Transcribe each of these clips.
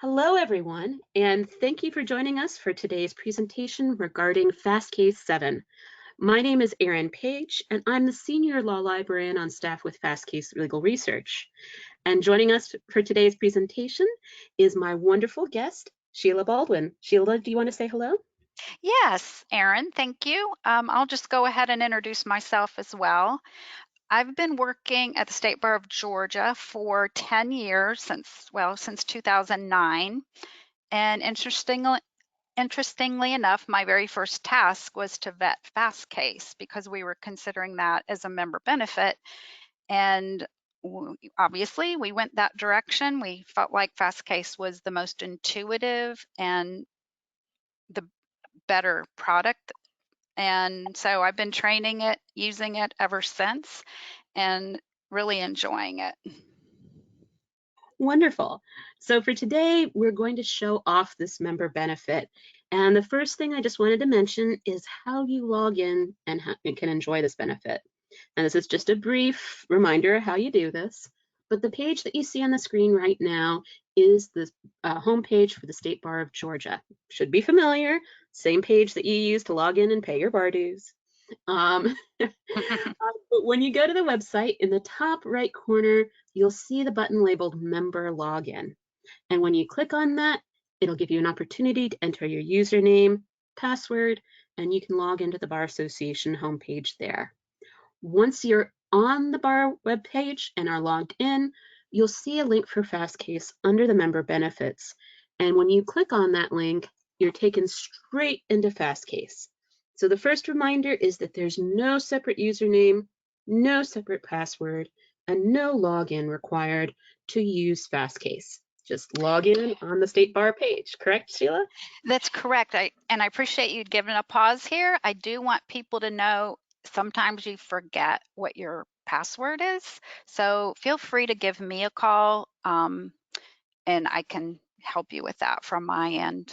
Hello, everyone, and thank you for joining us for today's presentation regarding Fastcase 7. My name is Erin Page, and I'm the Senior Law Librarian on staff with Fastcase Legal Research. And joining us for today's presentation is my wonderful guest, Sheila Baldwin. Sheila, do you want to say hello? Yes, Erin, thank you. I'll just go ahead and introduce myself as well. I've been working at the State Bar of Georgia for 10 years since 2009. And interestingly enough, my very first task was to vet Fastcase because we were considering that as a member benefit. And obviously, we went that direction. We felt like Fastcase was the most intuitive and the better product. And so I've been training it, using it ever since, and really enjoying it. Wonderful. So for today, we're going to show off this member benefit. And the first thing I just wanted to mention is how you log in and how you can enjoy this benefit. And this is just a brief reminder of how you do this. But the page that you see on the screen right now is the homepage for the State Bar of Georgia. Should be familiar, same page that you use to log in and pay your bar dues. Um, but when you go to the website, in the top right corner, you'll see the button labeled Member Login. And when you click on that, it'll give you an opportunity to enter your username, password, and you can log into the Bar Association homepage there. Once you're on the bar webpage and are logged in, you'll see a link for Fastcase under the member benefits. And when you click on that link, you're taken straight into Fastcase. So the first reminder is that there's no separate username, no separate password, and no login required to use Fastcase. Just log in on the State Bar page, correct, Sheila? That's correct. I appreciate you giving a pause here. I do want people to know sometimes you forget what your password is. So feel free to give me a call, and I can help you with that from my end.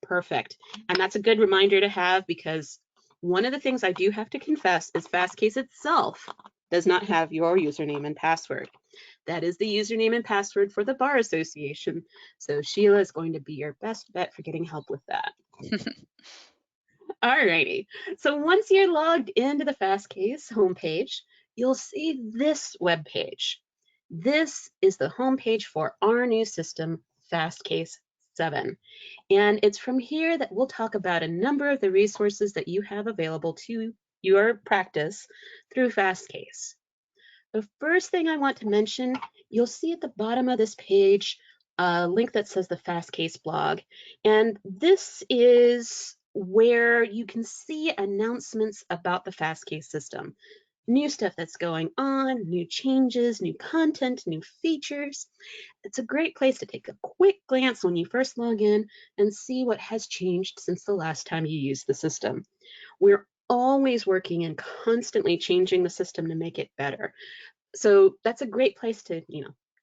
Perfect. And that's a good reminder to have because one of the things I do have to confess is Fastcase itself does not have your username and password. That is the username and password for the Bar Association. So Sheila is going to be your best bet for getting help with that. Alrighty. So once you're logged into the Fastcase homepage, you'll see this web page. This is the homepage for our new system, Fastcase 7. And it's from here that we'll talk about a number of the resources that you have available to your practice through Fastcase. The first thing I want to mention, you'll see at the bottom of this page a link that says the Fastcase blog. And this is where you can see announcements about the Fastcase system. New stuff that's going on, new changes, new content, new features. It's a great place to take a quick glance when you first log in and see what has changed since the last time you used the system. We're always working and constantly changing the system to make it better. So that's a great place to,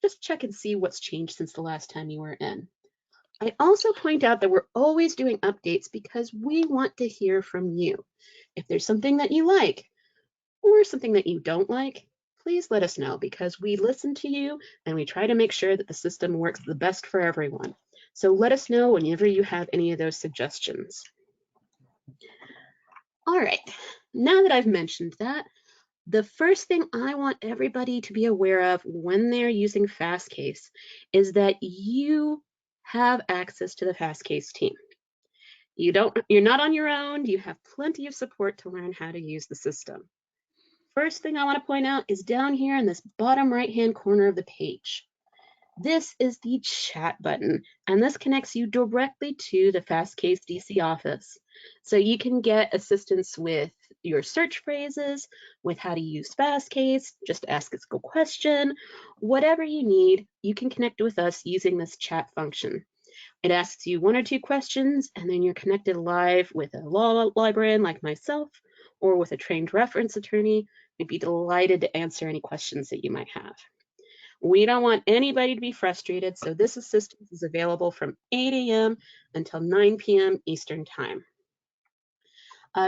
just check and see what's changed since the last time you were in. I also point out that we're always doing updates because we want to hear from you. If there's something that you like or something that you don't like, please let us know because we listen to you and we try to make sure that the system works the best for everyone. So let us know whenever you have any of those suggestions. All right, now that I've mentioned that, the first thing I want everybody to be aware of when they're using Fastcase is that you have access to the Fastcase team. You're not on your own. You have plenty of support to learn how to use the system. First thing I want to point out is down here in this bottom right-hand corner of the page. This is the chat button, and this connects you directly to the Fastcase DC office. So you can get assistance with your search phrases, with how to use Fastcase, just ask us a question, whatever you need, you can connect with us using this chat function. It asks you one or two questions, and then you're connected live with a law librarian like myself, or with a trained reference attorney. We'd be delighted to answer any questions that you might have. We don't want anybody to be frustrated, so this assistance is available from 8 a.m. until 9 p.m. Eastern Time.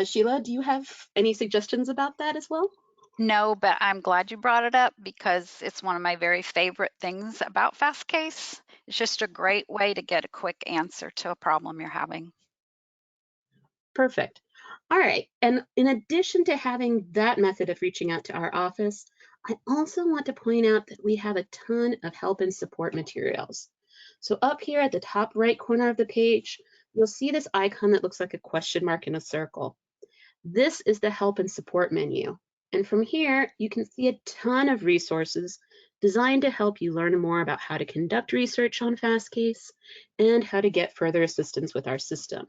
Sheila, do you have any suggestions about that as well? No, but I'm glad you brought it up because it's one of my very favorite things about Fastcase. It's just a great way to get a quick answer to a problem you're having. Perfect. All right. And in addition to having that method of reaching out to our office, I also want to point out that we have a ton of help and support materials. So up here at the top right corner of the page, you'll see this icon that looks like a question mark in a circle. This is the help and support menu. And from here, you can see a ton of resources designed to help you learn more about how to conduct research on Fastcase and how to get further assistance with our system.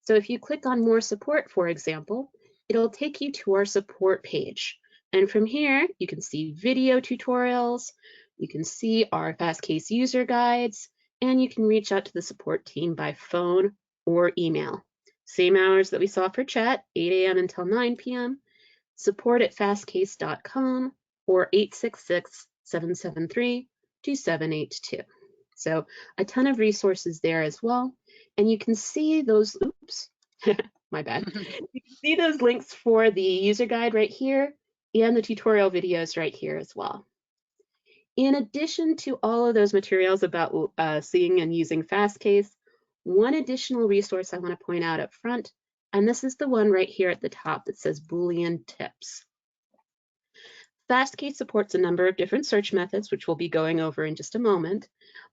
So if you click on more support, for example, it'll take you to our support page. And from here, you can see video tutorials, you can see our Fastcase user guides, and you can reach out to the support team by phone or email. Same hours that we saw for chat, 8 a.m. until 9 p.m., support@fastcase.com or 866-773-2782. So a ton of resources there as well. And you can see those, oops, my bad. You can see those links for the user guide right here and the tutorial videos right here as well. In addition to all of those materials about seeing and using Fastcase, one additional resource I want to point out up front, and this is the one right here at the top that says Boolean tips. Fastcase supports a number of different search methods, which we'll be going over in just a moment.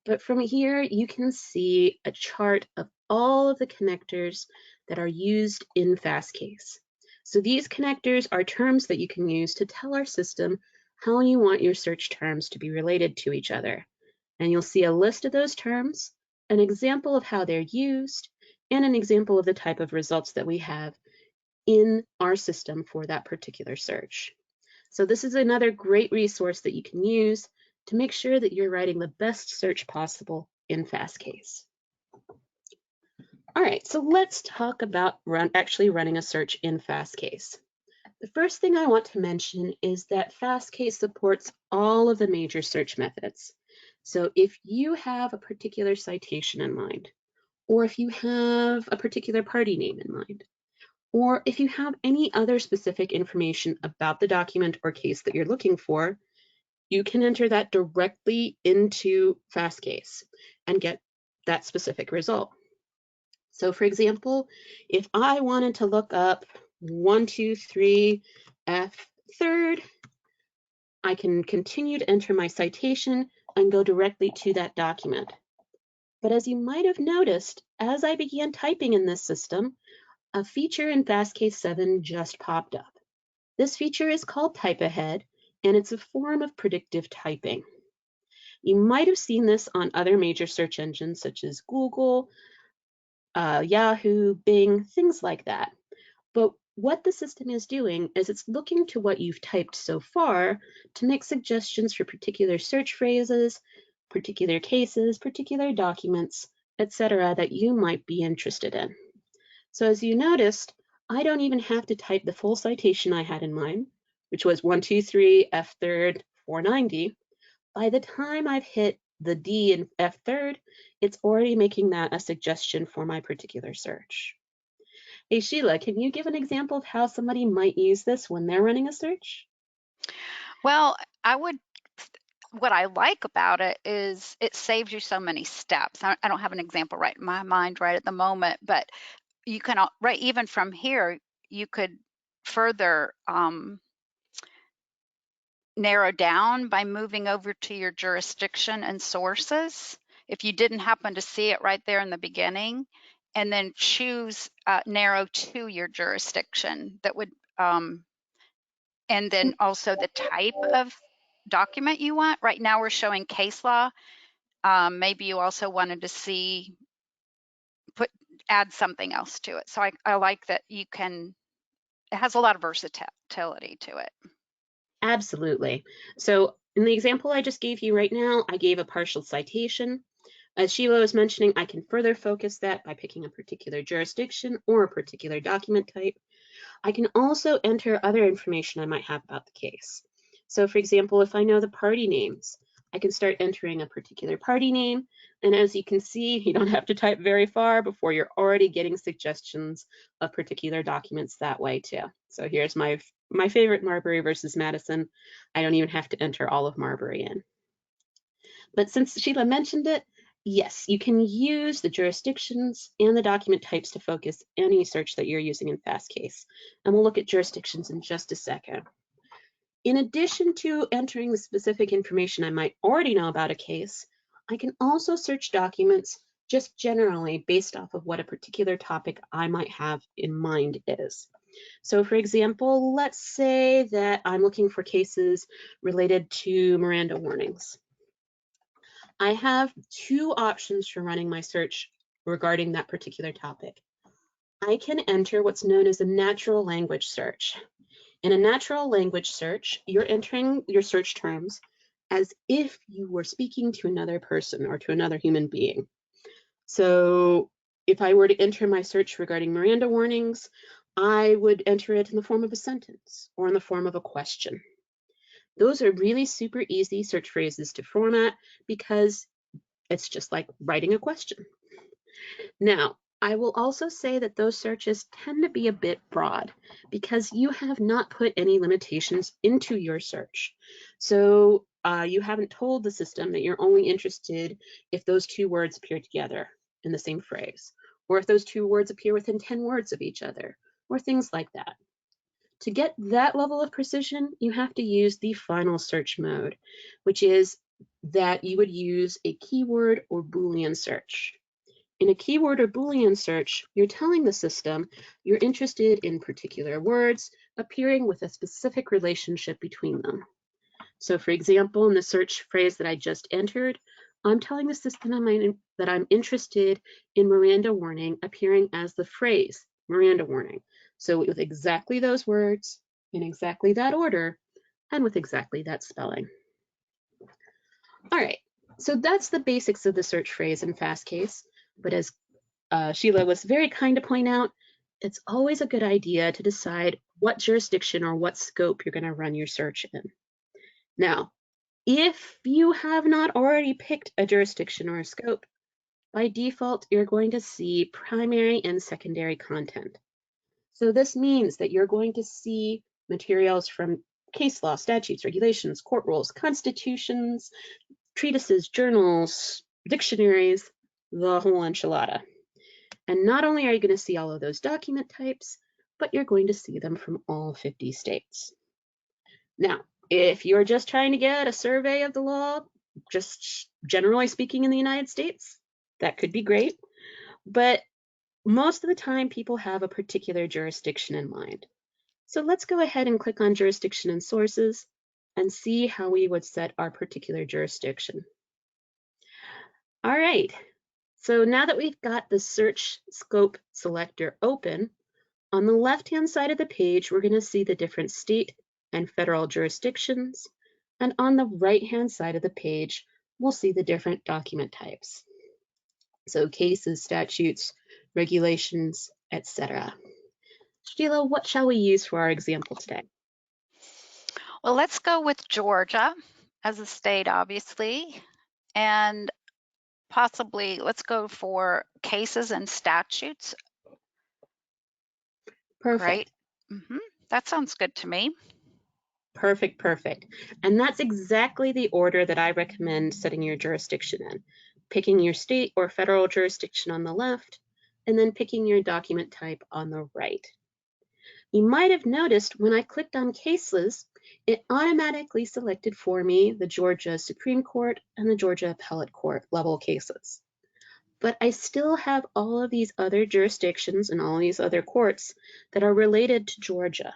But from here, you can see a chart of all of the connectors that are used in Fastcase. So these connectors are terms that you can use to tell our system how you want your search terms to be related to each other. And you'll see a list of those terms, an example of how they're used, and an example of the type of results that we have in our system for that particular search. So this is another great resource that you can use to make sure that you're writing the best search possible in Fastcase. All right, so let's talk about actually running a search in Fastcase. The first thing I want to mention is that Fastcase supports all of the major search methods. So if you have a particular citation in mind, or if you have a particular party name in mind, or if you have any other specific information about the document or case that you're looking for, you can enter that directly into Fastcase and get that specific result. So for example, if I wanted to look up 123 F third, I can continue to enter my citation and go directly to that document. But as you might have noticed, as I began typing in this system, a feature in Fastcase 7 just popped up. This feature is called Type Ahead, and it's a form of predictive typing. You might have seen this on other major search engines such as Google, Yahoo, Bing, things like that. But what the system is doing is it's looking to what you've typed so far to make suggestions for particular search phrases, particular cases, particular documents, etc., that you might be interested in. So as you noticed, I don't even have to type the full citation I had in mind, which was 123 F third 490. By the time I've hit the D in F third, it's already making that a suggestion for my particular search. Hey Sheila, can you give an example of how somebody might use this when they're running a search? Well, what I like about it is it saves you so many steps. I don't have an example right in my mind right at the moment, but you can, right, even from here, you could further narrow down by moving over to your jurisdiction and sources. If you didn't happen to see it right there in the beginning, and then choose narrow to your jurisdiction, that would, and then also the type of document you want. Right now we're showing case law. Maybe you also wanted to see, add something else to it. So I like that you can, it has a lot of versatility to it. Absolutely. So in the example I just gave you right now, I gave a partial citation. As Sheila was mentioning, I can further focus that by picking a particular jurisdiction or a particular document type. I can also enter other information I might have about the case. So for example, if I know the party names, I can start entering a particular party name. And as you can see, you don't have to type very far before you're already getting suggestions of particular documents that way too. So here's my favorite, Marbury versus Madison. I don't even have to enter all of Marbury in. But since Sheila mentioned it, Yes, you can use the jurisdictions and the document types to focus any search that you're using in Fastcase. And we'll look at jurisdictions in just a second. In addition to entering the specific information I might already know about a case, I can also search documents just generally based off of what a particular topic I might have in mind is. So for example, let's say that I'm looking for cases related to Miranda warnings. I have two options for running my search regarding that particular topic. I can enter what's known as a natural language search. In a natural language search, you're entering your search terms as if you were speaking to another person or to another human being. So if I were to enter my search regarding Miranda warnings, I would enter it in the form of a sentence or in the form of a question. Those are really super easy search phrases to format because it's just like writing a question. Now, I will also say that those searches tend to be a bit broad because you have not put any limitations into your search. So you haven't told the system that you're only interested if those two words appear together in the same phrase, or if those two words appear within 10 words of each other, or things like that. To get that level of precision, you have to use the final search mode, which is that you would use a keyword or Boolean search. In a keyword or Boolean search, you're telling the system you're interested in particular words appearing with a specific relationship between them. So for example, in the search phrase that I just entered, I'm telling the system that I'm interested in Miranda warning appearing as the phrase Miranda warning. So with exactly those words, in exactly that order, and with exactly that spelling. All right, so that's the basics of the search phrase in Fastcase. But as Sheila was very kind to point out, it's always a good idea to decide what jurisdiction or what scope you're going to run your search in. Now, if you have not already picked a jurisdiction or a scope, by default, you're going to see primary and secondary content. So this means that you're going to see materials from case law, statutes, regulations, court rules, constitutions, treatises, journals, dictionaries, the whole enchilada. And not only are you going to see all of those document types, but you're going to see them from all 50 states. Now, if you're just trying to get a survey of the law, just generally speaking in the United States, that could be great. But most of the time, people have a particular jurisdiction in mind. So let's go ahead and click on jurisdiction and sources and see how we would set our particular jurisdiction. All right, so now that we've got the search scope selector open, on the left-hand side of the page, we're going to see the different state and federal jurisdictions. And on the right-hand side of the page, we'll see the different document types. So cases, statutes, regulations, etc. Sheila, what shall we use for our example today? Well, let's go with Georgia as a state, obviously, and possibly let's go for cases and statutes. Great. Perfect. That sounds good to me. Perfect, perfect. And that's exactly the order that I recommend setting your jurisdiction in. Picking your state or federal jurisdiction on the left, and then picking your document type on the right. You might have noticed when I clicked on cases, it automatically selected for me the Georgia Supreme Court and the Georgia Appellate Court level cases. But I still have all of these other jurisdictions and all these other courts that are related to Georgia.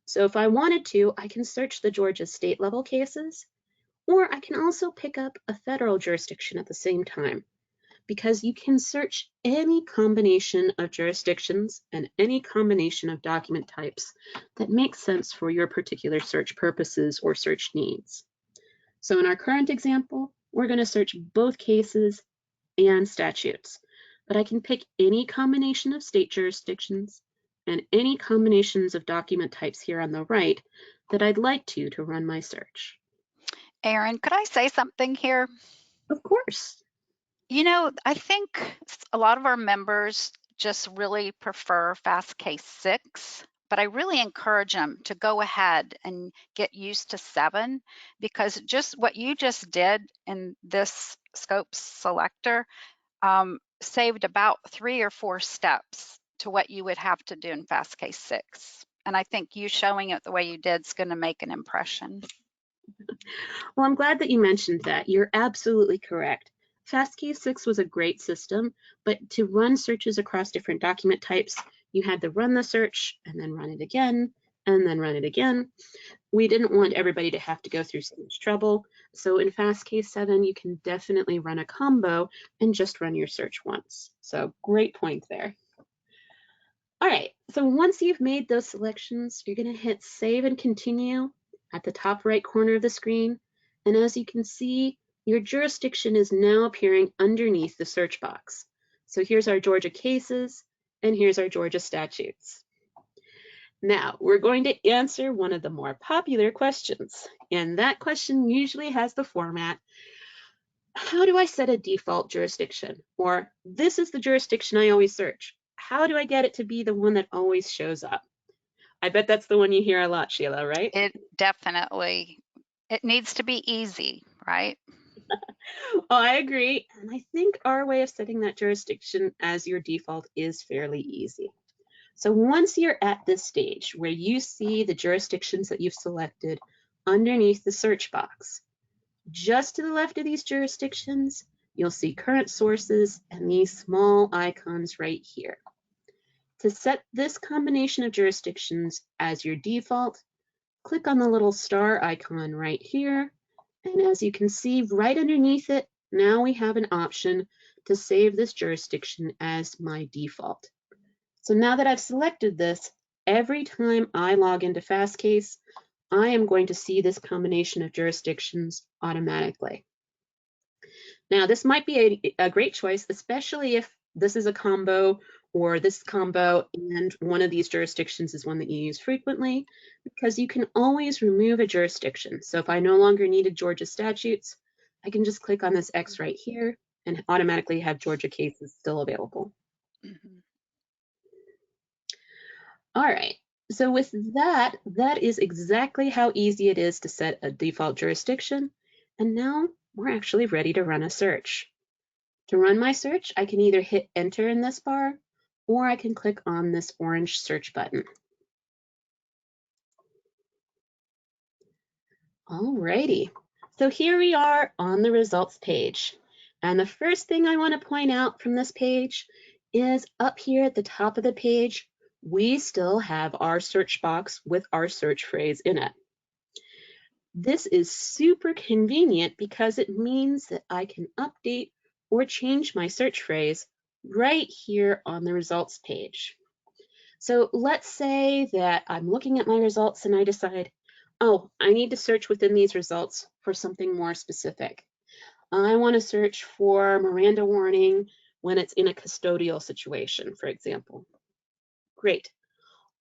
So if I wanted to, I can search the Georgia state level cases, or I can also pick up a federal jurisdiction at the same time, because you can search any combination of jurisdictions and any combination of document types that makes sense for your particular search purposes or search needs. So in our current example, we're going to search both cases and statutes, but I can pick any combination of state jurisdictions and any combinations of document types here on the right that I'd like to run my search. Erin, could I say something here? Of course. You know, I think a lot of our members just really prefer Fastcase 6 but I really encourage them to go ahead and get used to 7, because just what you just did in this scope selector saved about 3 or 4 steps to what you would have to do in Fastcase 6. And I think you showing it the way you did is going to make an impression. Well, I'm glad that you mentioned that. You're absolutely correct. Fastcase 6 was a great system, but to run searches across different document types, you had to run the search and then run it again and then run it again. We didn't want everybody to have to go through so much trouble. So in Fastcase 7, you can definitely run a combo and just run your search once. So great point there. All right, so once you've made those selections, you're going to hit Save and Continue at the top right corner of the screen. And as you can see, your jurisdiction is now appearing underneath the search box. So here's our Georgia cases, and here's our Georgia statutes. Now, we're going to answer one of the more popular questions, and that question usually has the format, how do I set a default jurisdiction? Or, this is the jurisdiction I always search. How do I get it to be the one that always shows up? I bet that's the one you hear a lot, Sheila, right? It definitely, it needs to be easy, right? Well, I agree. And I think our way of setting that jurisdiction as your default is fairly easy. So once you're at this stage where you see the jurisdictions that you've selected underneath the search box, just to the left of these jurisdictions, you'll see current sources and these small icons right here. To set this combination of jurisdictions as your default, click on the little star icon right here. And as you can see right underneath it, now we have an option to save this jurisdiction as my default. So now that I've selected this, every time I log into Fastcase, I am going to see this combination of jurisdictions automatically. Now, this might be a great choice, especially if this is a combo or this combo and one of these jurisdictions is one that you use frequently, because you can always remove a jurisdiction. So if I no longer needed Georgia statutes, I can just click on this X right here and automatically have Georgia cases still available. Mm-hmm. All right, so with that, that is exactly how easy it is to set a default jurisdiction. And now we're actually ready to run a search. To run my search, I can either hit enter in this bar, or I can click on this orange search button. All righty, so here we are on the results page. And the first thing I want to point out from this page is up here at the top of the page, we still have our search box with our search phrase in it. This is super convenient because it means that I can update or change my search phrase right here on the results page. So let's say that I'm looking at my results and I decide, oh, I need to search within these results for something more specific. I want to search for Miranda warning when it's in a custodial situation, for example. Great.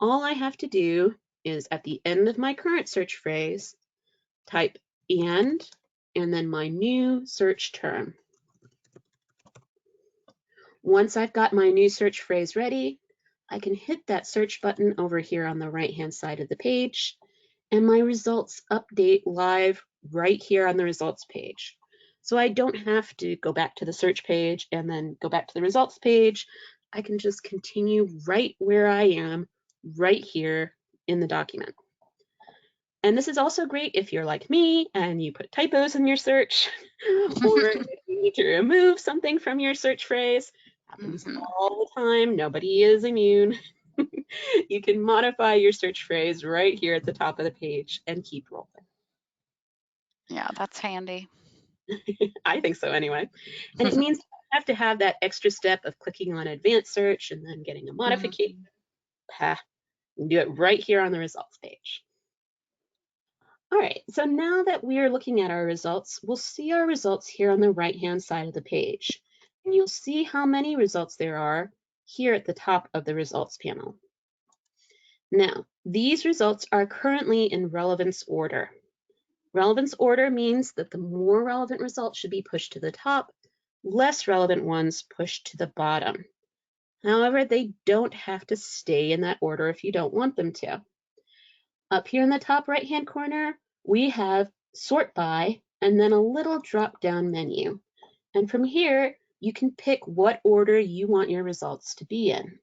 All I have to do is at the end of my current search phrase, type and then my new search term. Once I've got my new search phrase ready, I can hit that search button over here on the right-hand side of the page, and my results update live right here on the results page. So I don't have to go back to the search page and then go back to the results page. I can just continue right where I am, right here in the document. And this is also great if you're like me and you put typos in your search, or if you need to remove something from your search phrase. Happens all the time. Nobody is immune. You can modify your search phrase right here at the top of the page and keep rolling. Yeah, that's handy. I think so anyway. And it means you have to have that extra step of clicking on advanced search and then getting a modification. You can do it right here on the results page. All right, so now that we are looking at our results, we'll see our results here on the right-hand side of the page. And you'll see how many results there are here at the top of the results panel. Now, these results are currently in relevance order. Relevance order means that the more relevant results should be pushed to the top, less relevant ones pushed to the bottom. However, they don't have to stay in that order if you don't want them to. Up here in the top right-hand corner, we have sort by and then a little drop-down menu. And from here, you can pick what order you want your results to be in.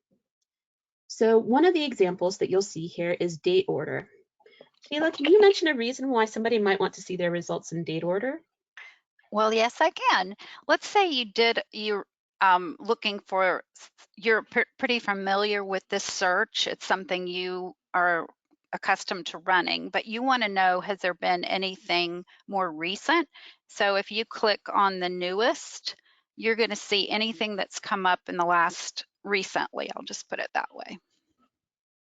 So one of the examples that you'll see here is date order. Sheila, can you mention a reason why somebody might want to see their results in date order? Well, yes, I can. Let's say you're looking for, you're pretty familiar with this search. It's something you are accustomed to running, but you want to know, has there been anything more recent? So if you click on the newest, you're going to see anything that's come up in the last recently. I'll just put it that way.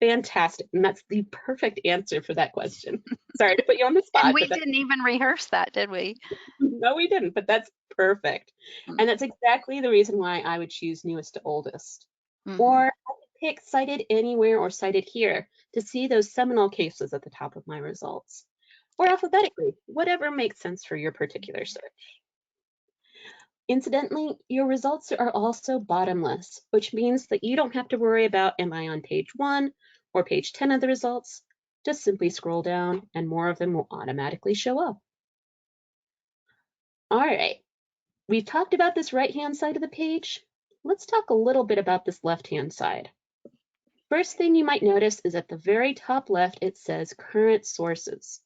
Fantastic. And that's the perfect answer for that question. Sorry to put you on the And spot, we but didn't even rehearse that, did we? no, we didn't, but that's perfect. And that's exactly the reason why I would choose newest to oldest. Mm-hmm. Or I could pick cited anywhere or cited here to see those seminal cases at the top of my results. Or alphabetically, whatever makes sense for your particular search. Incidentally, your results are also bottomless, which means that you don't have to worry about, am I on page 1 or page 10 of the results? Just simply scroll down and more of them will automatically show up. All right, we've talked about this right-hand side of the page. Let's talk a little bit about this left-hand side. First thing you might notice is at the very top left, it says current sources.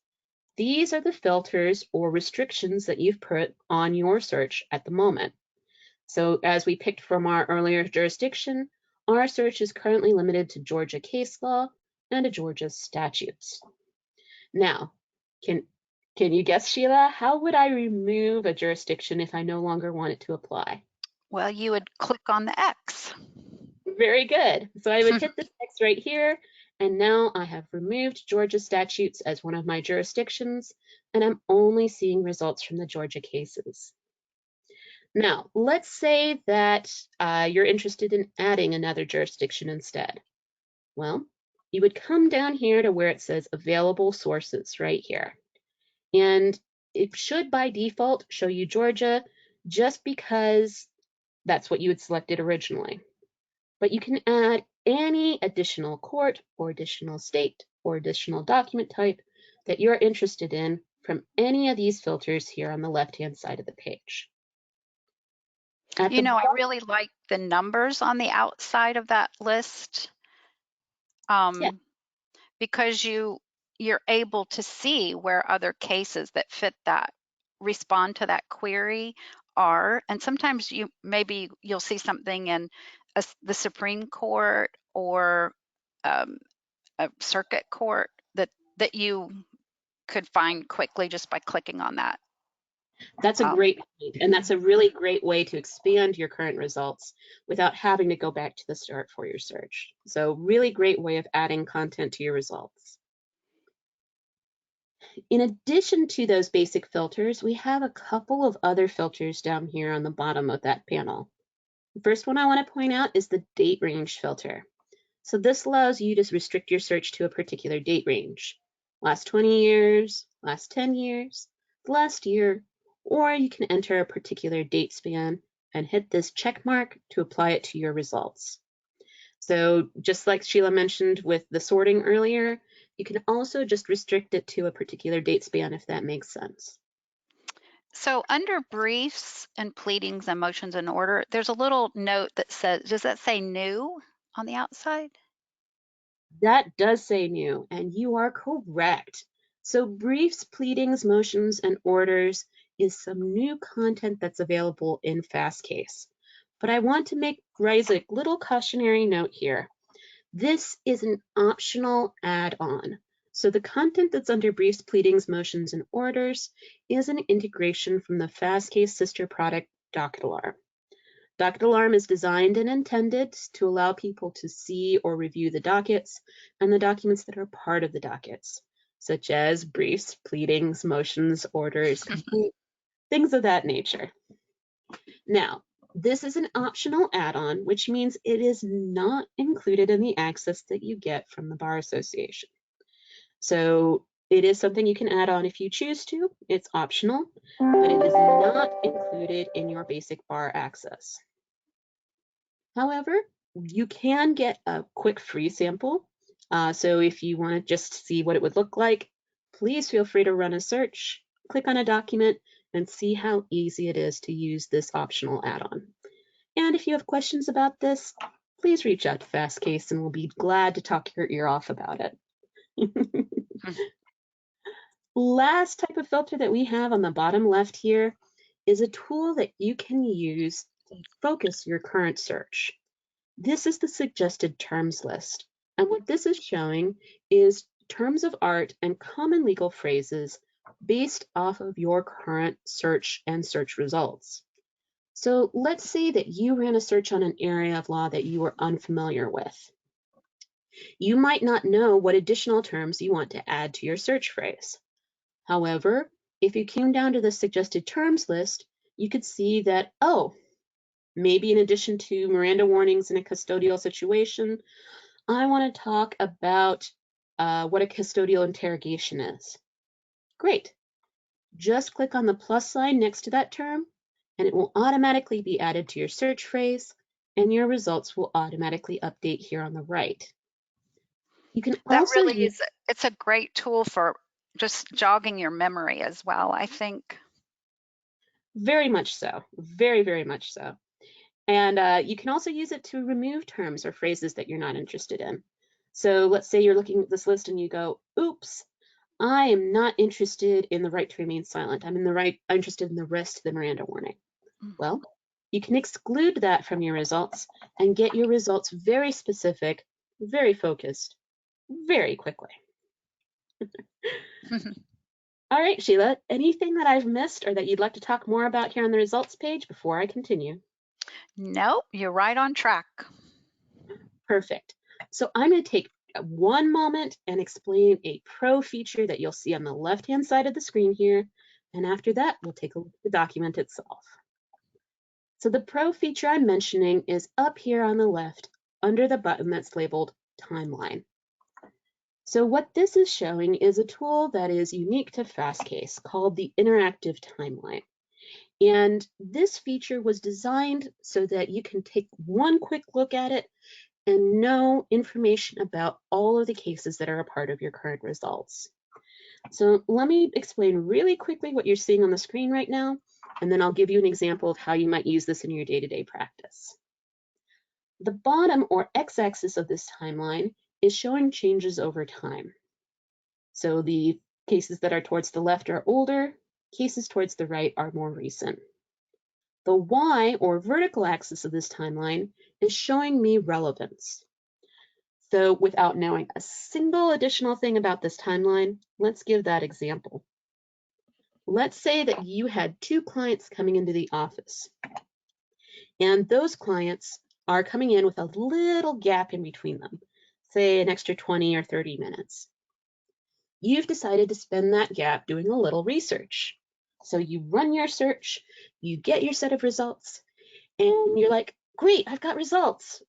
These are the filters or restrictions that you've put on your search at the moment. So as we picked from our earlier jurisdiction, our search is currently limited to Georgia case law and to Georgia statutes. Now, can you guess, Sheila, how would I remove a jurisdiction if I no longer want it to apply? Well, you would click on the X. Very good. So I would hit this X right here, and now I have removed Georgia statutes as one of my jurisdictions, and I'm only seeing results from the Georgia cases. Now, let's say that you're interested in adding another jurisdiction instead. Well, you would come down here to where it says available sources right here. And it should by default show you Georgia just because that's what you had selected originally. But you can add any additional court or additional state or additional document type that you're interested in from any of these filters here on the left-hand side of the page. You know, I really like the numbers on the outside of that list, Yeah, because you're able to see where other cases that fit that, respond to that query are. And sometimes you'll see something in the Supreme Court or a circuit court that you could find quickly just by clicking on that. that's a great point. And that's a really great way to expand your current results without having to go back to the start for your search. So really great way of adding content to your results. In addition to those basic filters, we have a couple of other filters down here on the bottom of that panel. The first one I want to point out is the date range filter. So this allows you to restrict your search to a particular date range. Last 20 years, last 10 years, the last year, or you can enter a particular date span and hit this check mark to apply it to your results. So just like Sheila mentioned with the sorting earlier, you can also just restrict it to a particular date span if that makes sense. So under briefs and pleadings and motions in order, there's a little note that says, does that say new on the outside? That does say new, and you are correct. So briefs, pleadings, motions, and orders is some new content that's available in Fastcase. But I want to raise a little cautionary note here. This is an optional add-on. So the content that's under briefs, pleadings, motions, and orders is an integration from the Fastcase sister product, Docket Alarm. Docket Alarm is designed and intended to allow people to see or review the dockets and the documents that are part of the dockets, such as briefs, pleadings, motions, orders, complaints, things of that nature. Now, this is an optional add-on, which means it is not included in the access that you get from the Bar Association. So it is something you can add on if you choose to. It's optional, but it is not included in your basic bar access. However, You can get a quick free sample. So if you want to just see what it would look like, please feel free to run a search, click on a document, and see how easy it is to use this optional add-on. And if you have questions about this, please reach out to Fastcase and we'll be glad to talk your ear off about it. Last type of filter that we have on the bottom left here is a tool that you can use to focus your current search. This is the suggested terms list. And what this is showing is terms of art and common legal phrases based off of your current search and search results. So let's say that you ran a search on an area of law that you were unfamiliar with. You might not know what additional terms you want to add to your search phrase. However, if you came down to the suggested terms list, you could see that, oh, maybe in addition to Miranda warnings in a custodial situation, I want to talk about what a custodial interrogation is. Great. Just click on the plus sign next to that term, and it will automatically be added to your search phrase, and your results will automatically update here on the right. You can That also really use, is, it's a great tool for just jogging your memory as well, I think. very much so, very, very much so. And you can also use it to remove terms or phrases that you're not interested in. So let's say you're looking at this list and you go, oops, I am not interested in the right to remain silent. I'm interested in the rest of the Miranda warning. Well, you can exclude that from your results and get your results very specific, very focused, very quickly. All right, Sheila, anything that I've missed or that you'd like to talk more about here on the results page before I continue? Nope, you're right on track. Perfect. So I'm going to take one moment and explain a pro feature that you'll see on the left-hand side of the screen here. And after that, we'll take a look at the document itself. So the pro feature I'm mentioning is up here on the left under the button that's labeled Timeline. So what this is showing is a tool that is unique to Fastcase called the Interactive Timeline. And this feature was designed so that you can take one quick look at it and know information about all of the cases that are a part of your current results. So let me explain really quickly what you're seeing on the screen right now, and then I'll give you an example of how you might use this in your day-to-day practice. The bottom or x-axis of this timeline is showing changes over time. So the cases that are towards the left are older, cases towards the right are more recent. The y or vertical axis of this timeline is showing me relevance. So without knowing a single additional thing about this timeline, let's give that example. Let's say that you had two clients coming into the office, and those clients are coming in with a little gap in between them, say an extra 20 or 30 minutes. You've decided to spend that gap doing a little research. So you run your search, you get your set of results, and you're like, great, I've got results.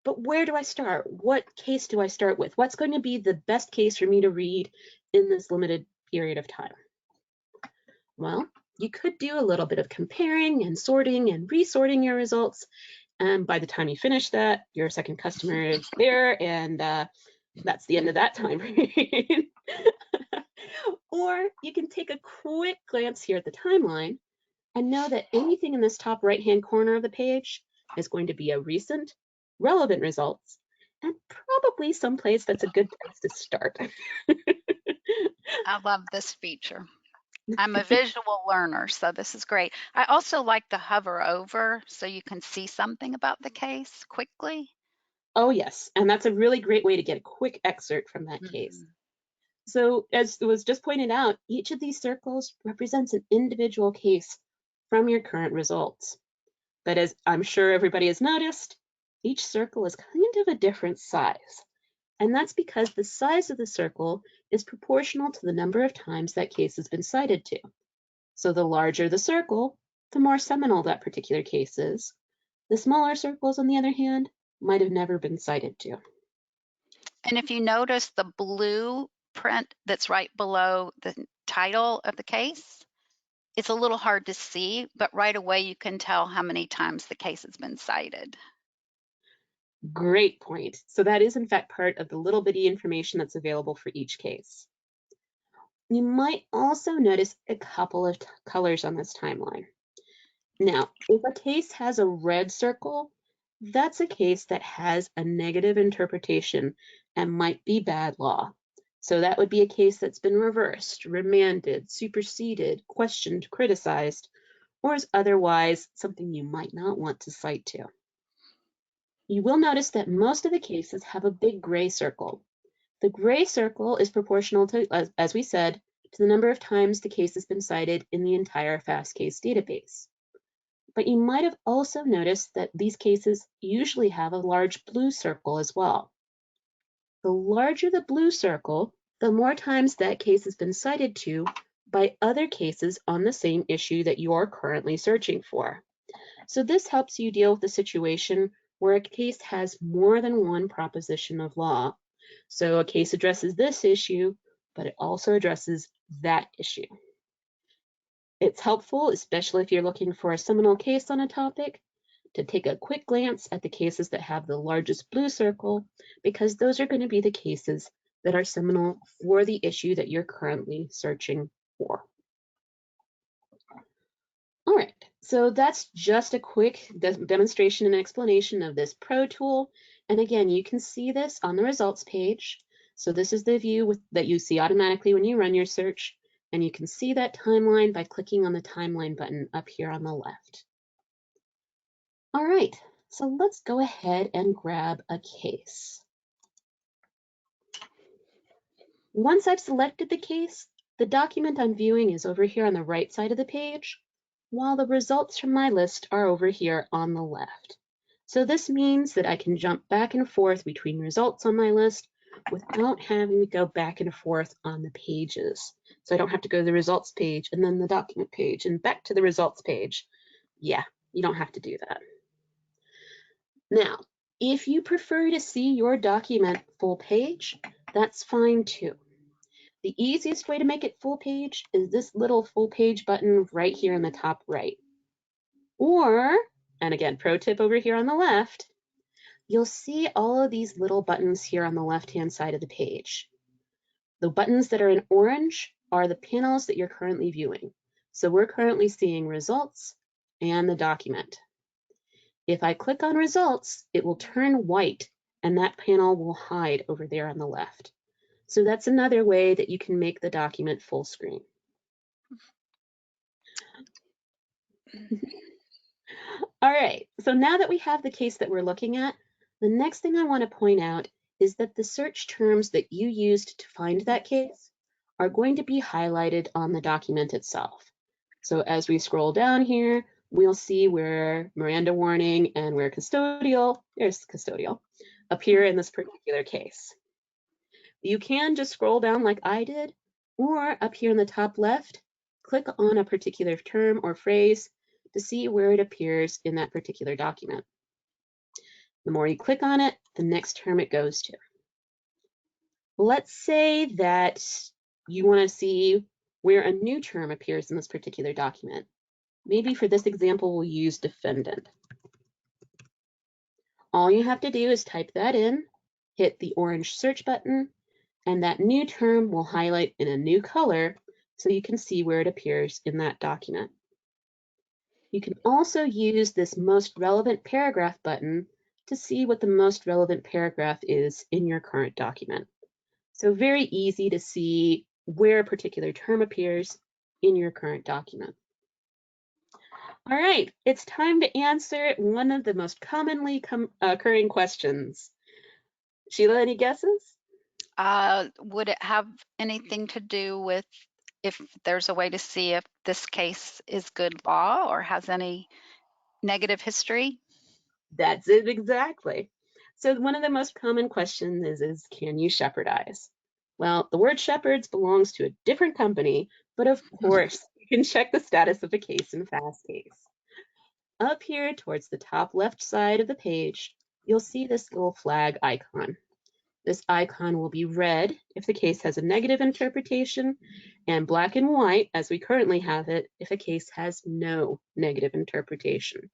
But where do I start? What case do I start with? What's going to be the best case for me to read in this limited period of time? Well, you could do a little bit of comparing and sorting and resorting your results. And by the time you finish that, your second customer is there, and that's the end of that time period. Or you can take a quick glance here at the timeline and know that anything in this top right-hand corner of the page is going to be a recent, relevant results, and probably someplace that's a good place to start. I love this feature. I'm a visual learner, so this is great. I also like to hover over so you can see something about the case quickly. Oh yes, and that's a really great way to get a quick excerpt from that case. Mhm. So as was just pointed out, each of these circles represents an individual case from your current results. But as I'm sure everybody has noticed, each circle is kind of a different size. And that's because the size of the circle is proportional to the number of times that case has been cited to. So the larger the circle, the more seminal that particular case is. The smaller circles, on the other hand, might have never been cited to. And if you notice the blue print that's right below the title of the case, it's a little hard to see, but right away you can tell how many times the case has been cited. Great point. So that is in fact part of the little bitty information that's available for each case. You might also notice a couple of colors on this timeline. Now, if a case has a red circle, that's a case that has a negative interpretation and might be bad law. So that would be a case that's been reversed, remanded, superseded, questioned, criticized, or is otherwise something you might not want to cite to. You will notice that most of the cases have a big gray circle. The gray circle is proportional to, as we said, to the number of times the case has been cited in the entire Fastcase database. But you might have also noticed that these cases usually have a large blue circle as well. The larger the blue circle, the more times that case has been cited to by other cases on the same issue that you are currently searching for. So this helps you deal with the situation where a case has more than one proposition of law. So a case addresses this issue, but it also addresses that issue. It's helpful, especially if you're looking for a seminal case on a topic, to take a quick glance at the cases that have the largest blue circle, because those are going to be the cases that are seminal for the issue that you're currently searching for. All right, so that's just a quick demonstration and explanation of this Pro tool. And again, you can see this on the results page. So this is the view that you see automatically when you run your search. And you can see that timeline by clicking on the timeline button up here on the left. All right, so let's go ahead and grab a case. Once I've selected the case, the document I'm viewing is over here on the right side of the page, while the results from my list are over here on the left. So this means that I can jump back and forth between results on my list without having to go back and forth on the pages. So I don't have to go to the results page and then the document page and back to the results page. Yeah, you don't have to do that. Now, if you prefer to see your document full page, that's fine too. The easiest way to make it full page is this little full page button right here in the top right. Or, and again, pro tip over here on the left, you'll see all of these little buttons here on the left-hand side of the page. The buttons that are in orange are the panels that you're currently viewing. So we're currently seeing results and the document. If I click on results, it will turn white and that panel will hide over there on the left. So that's another way that you can make the document full screen. All right, so now that we have the case that we're looking at, the next thing I want to point out is that the search terms that you used to find that case are going to be highlighted on the document itself. So as we scroll down here, we'll see where Miranda warning and where custodial, there's custodial, appear in this particular case. You can just scroll down like I did, or up here in the top left, click on a particular term or phrase to see where it appears in that particular document. The more you click on it, the next term it goes to. Let's say that you want to see where a new term appears in this particular document. Maybe for this example, we'll use defendant. All you have to do is type that in, hit the orange search button, and that new term will highlight in a new color so you can see where it appears in that document. You can also use this most relevant paragraph button to see what the most relevant paragraph is in your current document. So very easy to see where a particular term appears in your current document. All right, it's time to answer one of the most commonly occurring questions. Sheila, any guesses? Would it have anything to do with if there's a way to see if this case is good law or has any negative history? That's it exactly. So one of the most common questions is can you shepherdize? Well, the word shepherds belongs to a different company, but of course, you can check the status of a case in Fastcase. Up here towards the top left side of the page, you'll see this little flag icon. This icon will be red if the case has a negative interpretation and black and white, as we currently have it, if a case has no negative interpretation.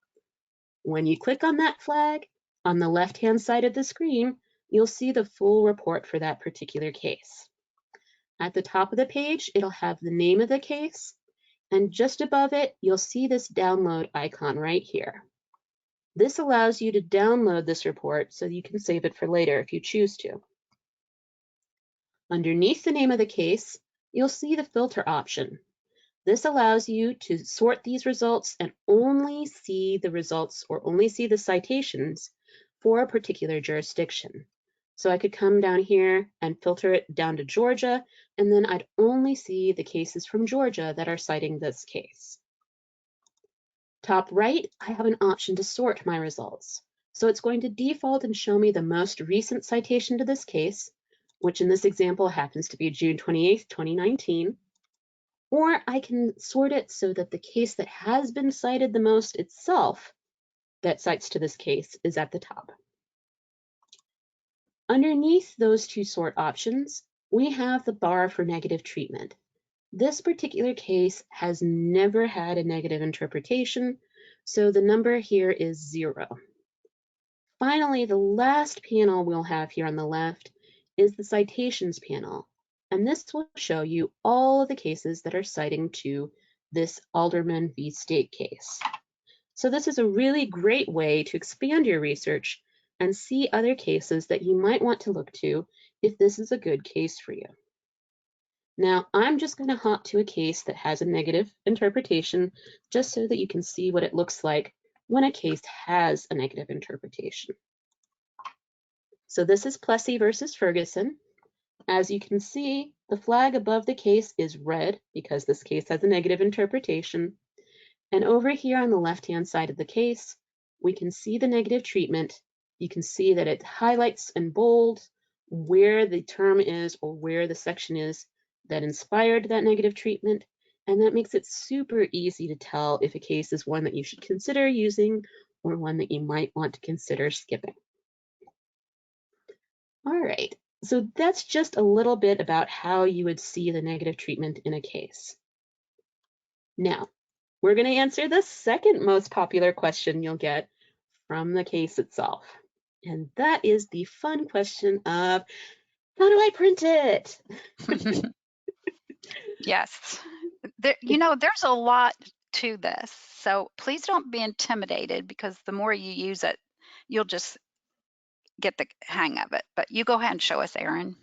When you click on that flag, On the left-hand side of the screen, you'll see the full report for that particular case. At the top of the page, it'll have the name of the case, and just above it, you'll see this download icon right here. This allows you to download this report so you can save it for later if you choose to. Underneath the name of the case, you'll see the filter option. This allows you to sort these results and only see the results or only see the citations for a particular jurisdiction. So I could come down here and filter it down to Georgia, and then I'd only see the cases from Georgia that are citing this case. Top right, I have an option to sort my results. So it's going to default and show me the most recent citation to this case, which in this example happens to be June 28th, 2019. Or I can sort it so that the case that has been cited the most itself that cites to this case is at the top. Underneath those two sort options, we have the bar for negative treatment. This particular case has never had a negative interpretation, so the number here is 0. Finally, the last panel we'll have here on the left is the citations panel, and this will show you all of the cases that are citing to this Alderman v. State case. So this is a really great way to expand your research and see other cases that you might want to look to if this is a good case for you. Now, I'm just going to hop to a case that has a negative interpretation just so that you can see what it looks like when a case has a negative interpretation. So this is Plessy versus Ferguson. As you can see, the flag above the case is red because this case has a negative interpretation. And over here on the left-hand side of the case, we can see the negative treatment. You can see that it highlights in bold where the term is or where the section is that inspired that negative treatment, and that makes it super easy to tell if a case is one that you should consider using or one that you might want to consider skipping. All right, so that's just a little bit about how you would see the negative treatment in a case. Now, we're going to answer the second most popular question you'll get from the case itself, and that is the fun question of, how do I print it? Yes. There's a lot to this. So please don't be intimidated, because the more you use it, you'll just get the hang of it. But you go ahead and show us, Erin.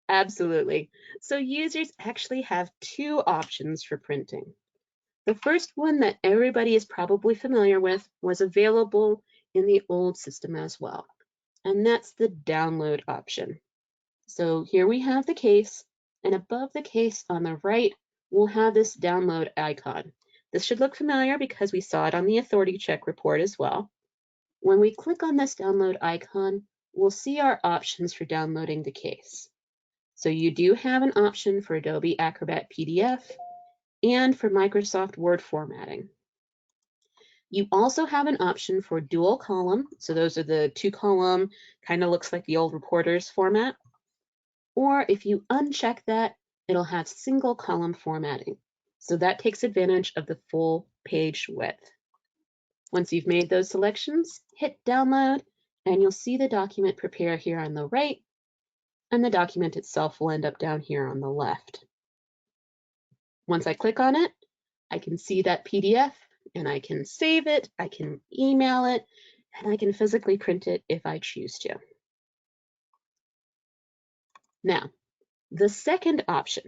Absolutely. So users actually have two options for printing. The first one that everybody is probably familiar with was available in the old system as well, and that's the download option. So here we have the case, and above the case on the right, we'll have this download icon. This should look familiar because we saw it on the authority check report as well. When we click on this download icon, we'll see our options for downloading the case. So you do have an option for Adobe Acrobat PDF and for Microsoft Word formatting. You also have an option for dual column. So those are the 2-column, kind of looks like the old reporters format. Or if you uncheck that, it'll have single column formatting. So that takes advantage of the full page width. Once you've made those selections, hit download, and you'll see the document prepare here on the right, and the document itself will end up down here on the left. Once I click on it, I can see that PDF, and I can save it, I can email it, and I can physically print it if I choose to. Now, the second option,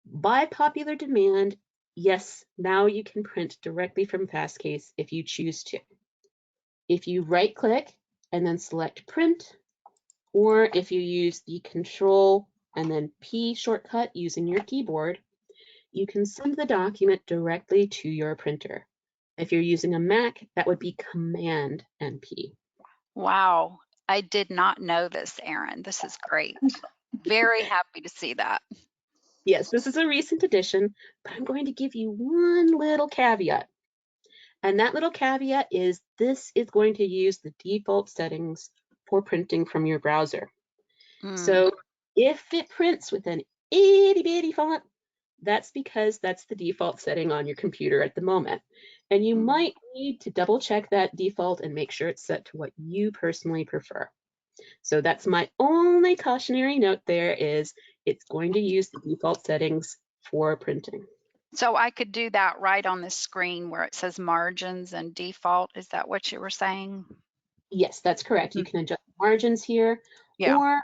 by popular demand, yes, now you can print directly from Fastcase if you choose to. If you right-click and then select Print, or if you use the Control and then P shortcut using your keyboard, you can send the document directly to your printer. If you're using a Mac, that would be Command and P. Wow. I did not know this, Erin. This is great. Very happy to see that. Yes, this is a recent addition, but I'm going to give you one little caveat. And that little caveat is this is going to use the default settings for printing from your browser. So if it prints with an itty bitty font, That's because that's the default setting on your computer at the moment. And you Mm. might need to double check that default and make sure it's set to what you personally prefer. So that's my only cautionary note there is it's going to use the default settings for printing. So I could do that right on the screen where it says margins and default. Is that what you were saying? Yes, that's correct. You Mm. can adjust margins here, Yeah. or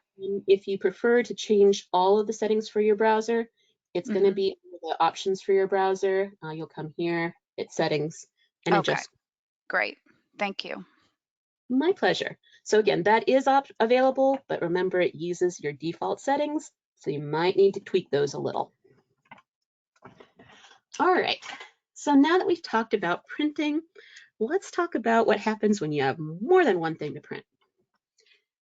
if you prefer to change all of the settings for your browser, it's going to Hmm. be the options for your browser. You'll come here, hit settings, and Okay, adjust. great. Thank you. My pleasure. So again, that is available, but remember it uses your default settings, so you might need to tweak those a little. All right, so now that we've talked about printing, let's talk about what happens when you have more than one thing to print.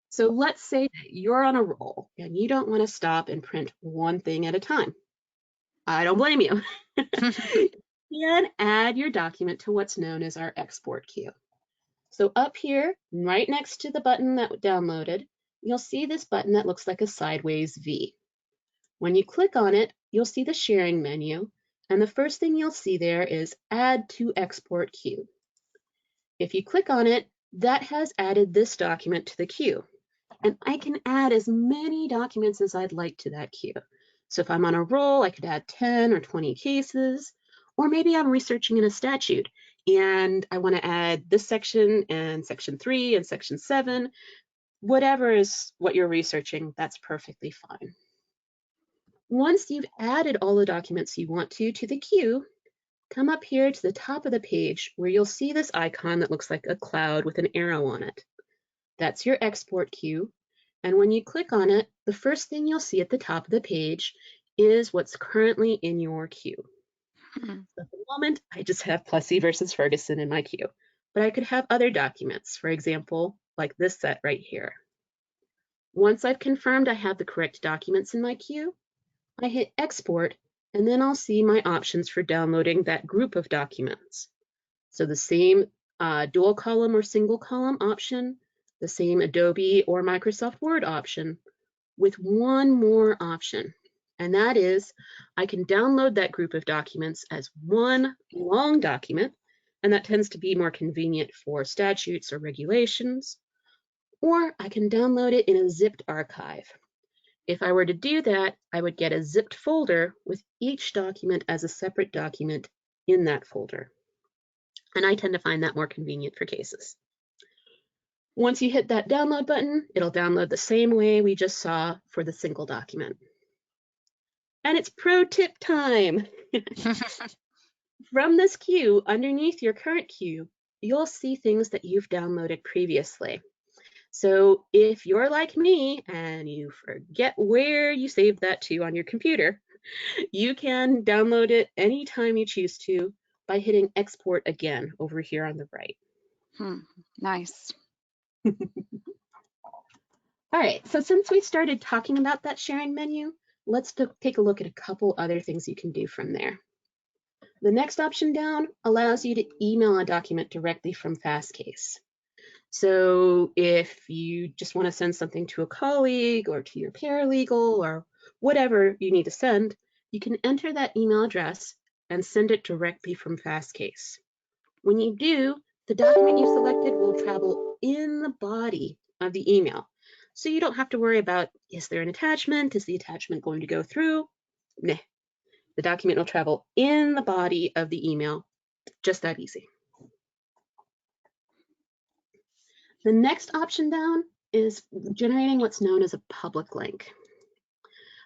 So let's say that you're on a roll and you don't want to stop and print one thing at a time. I don't blame you. You can add your document to what's known as our export queue. So up here, right next to the button that downloaded, you'll see this button that looks like a sideways V. When you click on it, you'll see the sharing menu, and the first thing you'll see there is Add to Export Queue. If you click on it, that has added this document to the queue, and I can add as many documents as I'd like to that queue. So if I'm on a roll, I could add 10 or 20 cases, or maybe I'm researching in a statute and I want to add this section and section 3 and section 7. Whatever is what you're researching, that's perfectly fine. Once you've added all the documents you want to the queue, come up here to the top of the page where you'll see this icon that looks like a cloud with an arrow on it. That's your export queue. And when you click on it, the first thing you'll see at the top of the page is what's currently in your queue. Hmm. At the moment, I just have Plessy versus Ferguson in my queue, but I could have other documents, for example, like this set right here. Once I've confirmed I have the correct documents in my queue, I hit export, and then I'll see my options for downloading that group of documents. So the same dual column or single column option, the same Adobe or Microsoft Word option, with one more option. And that is, I can download that group of documents as one long document, and that tends to be more convenient for statutes or regulations, or I can download it in a zipped archive. If I were to do that, I would get a zipped folder with each document as a separate document in that folder. And I tend to find that more convenient for cases. Once you hit that download button, it'll download the same way we just saw for the single document. And it's pro tip time. From this queue, underneath your current queue, you'll see things that you've downloaded previously. So if you're like me and you forget where you saved that to on your computer, you can download it anytime you choose to by hitting export again over here on the right. Hmm. Nice. All right, so since we started talking about that sharing menu, let's take a look at a couple other things you can do from there. The next option down allows you to email a document directly from Fastcase. So if you just want to send something to a colleague or to your paralegal or whatever you need to send, you can enter that email address and send it directly from Fastcase. When you do, the document you selected will travel in the body of the email. So you don't have to worry about, is there an attachment? Is the attachment going to go through? Nah, the document will travel in the body of the email, just that easy. The next option down is generating what's known as a public link.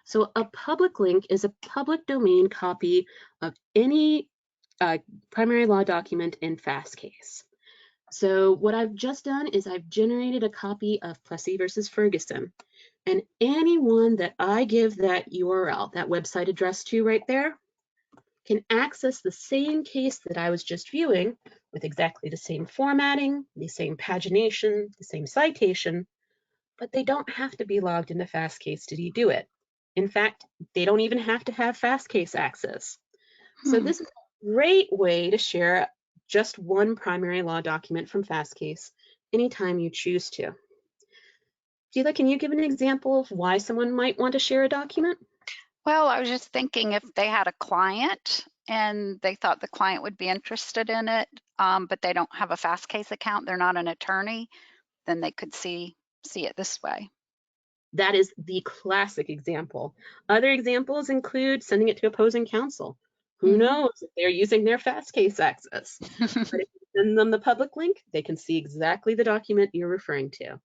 So a public link is a public domain copy of any primary law document in Fastcase. So what I've just done is I've generated a copy of Plessy versus Ferguson, and anyone that I give that URL, that website address to right there, can access the same case that I was just viewing with exactly the same formatting, the same pagination, the same citation, but they don't have to be logged into Fastcase to do it. In fact, they don't even have to have Fastcase access. So Hmm. this is a great way to share just one primary law document from Fastcase anytime you choose to. Gila, can you give an example of why someone might want to share a document? Well, I was just thinking if they had a client and they thought the client would be interested in it, but they don't have a Fastcase account, they're not an attorney, then they could see it this way. That is the classic example. Other examples include sending it to opposing counsel. Who Hmm. knows if they're using their Fastcase access? But if you send them the public link, they can see exactly the document you're referring to.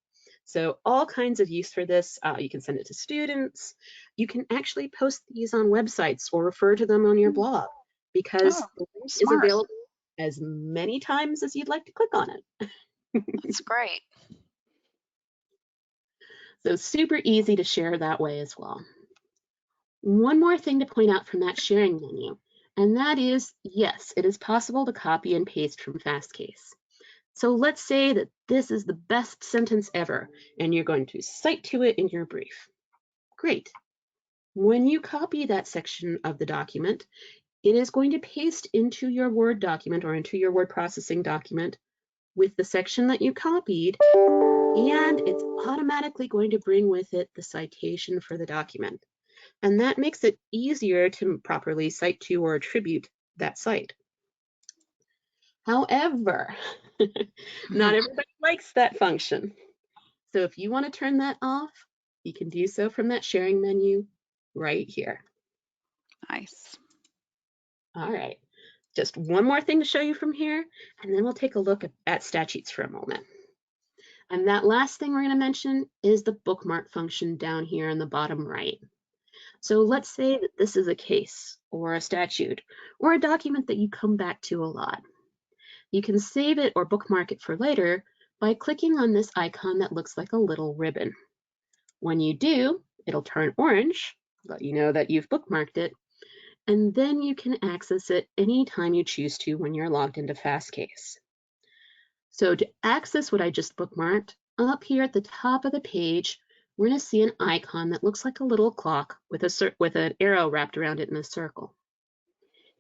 So all kinds of use for this. You can send it to students. You can actually post these on websites or refer to them on your blog because Oh, the link is smart. available as many times as you'd like to click on it. That's great. So super easy to share that way as well. One more thing to point out from that sharing menu, and that is, yes, it is possible to copy and paste from Fastcase. So let's say that this is the best sentence ever, and you're going to cite to it in your brief. Great. When you copy that section of the document, it is going to paste into your Word document or into your word processing document with the section that you copied, and it's automatically going to bring with it the citation for the document. And that makes it easier to properly cite to or attribute that site. However, not everybody likes that function. So if you want to turn that off, you can do so from that sharing menu right here. Nice. All right, just one more thing to show you from here, and then we'll take a look at statutes for a moment. And that last thing we're going to mention is the bookmark function down here in the bottom right. So let's say that this is a case or a statute or a document that you come back to a lot. You can save it or bookmark it for later by clicking on this icon that looks like a little ribbon. When you do, it'll turn orange, let you know that you've bookmarked it, and then you can access it anytime you choose to when you're logged into Fastcase. So to access what I just bookmarked, up here at the top of the page, we're going to see an icon that looks like a little clock with an arrow wrapped around it in a circle.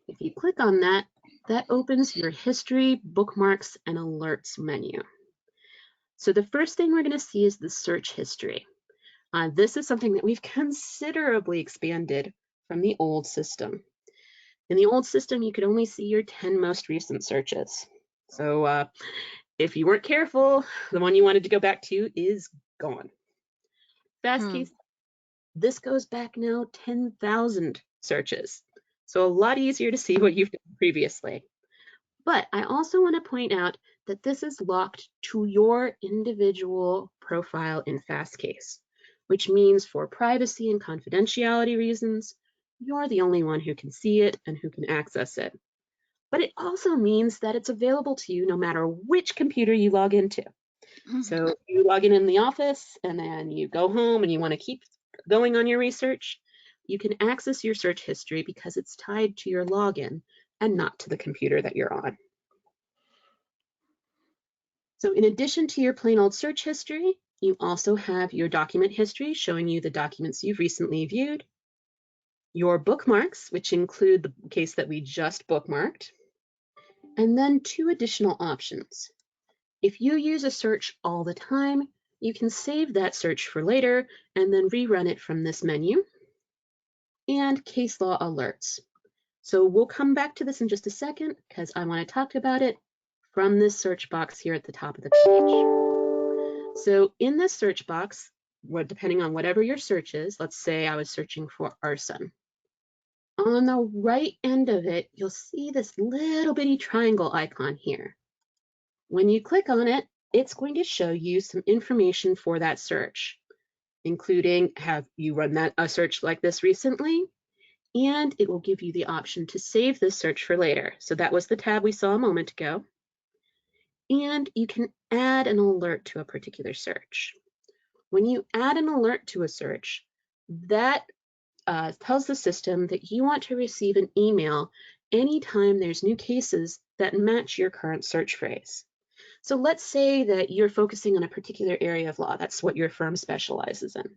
If you click on that, that opens your history, bookmarks, and alerts menu. So the first thing we're going to see is the search history. This is something that we've considerably expanded from the old system. In the old system, you could only see your 10 most recent searches. So if you weren't careful, the one you wanted to go back to is gone. Fastcase, this goes back now 10,000 searches. So a lot easier to see what you've done previously. But I also want to point out that this is locked to your individual profile in Fastcase, which means for privacy and confidentiality reasons, you're the only one who can see it and who can access it. But it also means that it's available to you no matter which computer you log into. So you log in the office and then you go home and you want to keep going on your research, you can access your search history because it's tied to your login and not to the computer that you're on. So in addition to your plain old search history, you also have your document history showing you the documents you've recently viewed, your bookmarks, which include the case that we just bookmarked, and then two additional options. If you use a search all the time, you can save that search for later and then rerun it from this menu, and case law alerts. So we'll come back to this in just a second because I want to talk about it from this search box here at the top of the page. So in this search box, depending on whatever your search is, let's say I was searching for arson. On the right end of it, you'll see this little bitty triangle icon here. When you click on it, it's going to show you some information for that search, including have you run a search like this recently? And it will give you the option to save this search for later. So that was the tab we saw a moment ago. And you can add an alert to a particular search. When you add an alert to a search, that tells the system that you want to receive an email anytime there's new cases that match your current search phrase. So let's say that you're focusing on a particular area of law. That's what your firm specializes in.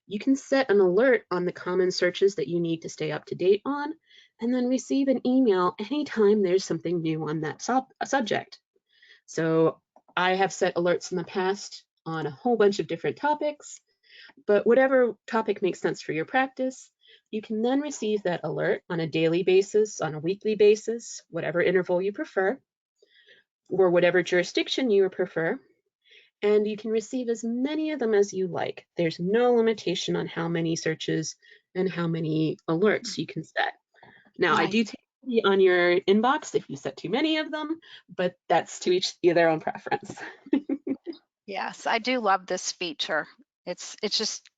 You can set an alert on the common searches that you need to stay up to date on, and then receive an email anytime there's something new on that subject. So I have set alerts in the past on a whole bunch of different topics, but whatever topic makes sense for your practice, You can then receive that alert on a daily basis, on a weekly basis, whatever interval you prefer, or whatever jurisdiction you prefer. And you can receive as many of them as you like. There's no limitation on how many searches and how many alerts you can set. Now, I do Nice. take it on your inbox if you set too many of them, but that's to each their own preference. Yes, I do love this feature. It's just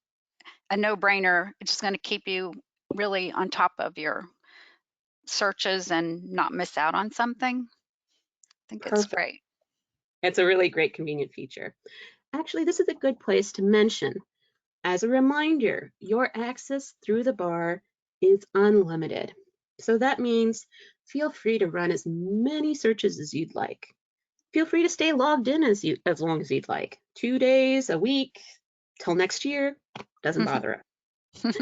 a no-brainer. It's just going to keep you really on top of your searches and not miss out on something. I think it's Perfect. great. It's a really great, convenient feature. Actually, this is a good place to mention. As a reminder, your access through the bar is unlimited. So that means feel free to run as many searches as you'd like. Feel free to stay logged in as long as you'd like. 2 days, a week, till next year, doesn't bother us.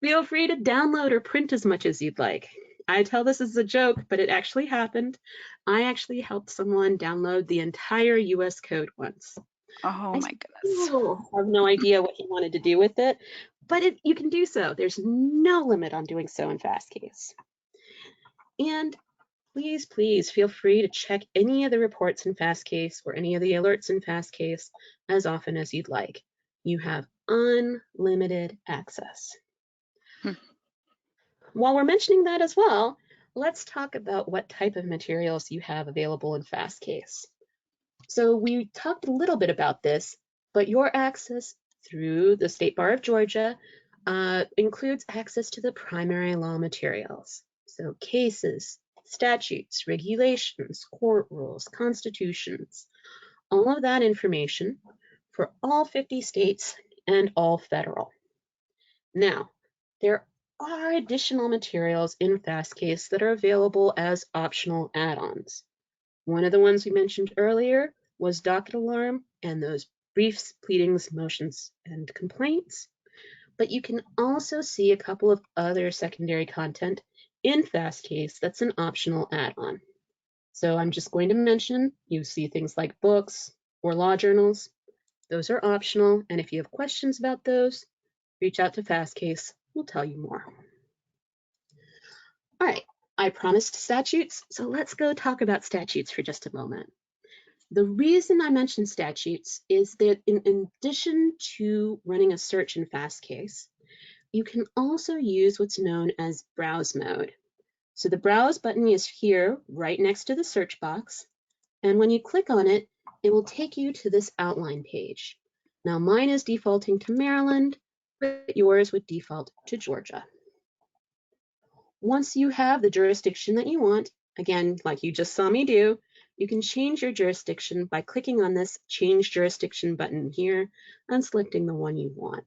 Feel free to download or print as much as you'd like. I tell this as a joke, but it actually happened. I actually helped someone download the entire US code once. Oh I my goodness. still have no idea what he wanted to do with it, but you can do so. There's no limit on doing so in Fastcase. And please, please feel free to check any of the reports in Fastcase or any of the alerts in Fastcase as often as you'd like. You have unlimited access. Hmm. While we're mentioning that as well, let's talk about what type of materials you have available in Fastcase. So we talked a little bit about this, but your access through the State Bar of Georgia includes access to the primary law materials. So cases, statutes, regulations, court rules, constitutions, all of that information for all 50 states and all federal. Now, there are additional materials in Fastcase that are available as optional add-ons. One of the ones we mentioned earlier was docket alarm and those briefs, pleadings, motions, and complaints. But you can also see a couple of other secondary content in Fastcase that's an optional add-on. So I'm just going to mention, you see things like books or law journals. Those are optional, and if you have questions about those, reach out to Fastcase. We'll tell you more. All right, I promised statutes, so let's go talk about statutes for just a moment. The reason I mention statutes is that in addition to running a search in Fastcase, you can also use what's known as browse mode. So the browse button is here right next to the search box. And when you click on it, it will take you to this outline page. Now mine is defaulting to Maryland, but yours would default to Georgia. Once you have the jurisdiction that you want, again, like you just saw me do, you can change your jurisdiction by clicking on this Change Jurisdiction button here and selecting the one you want.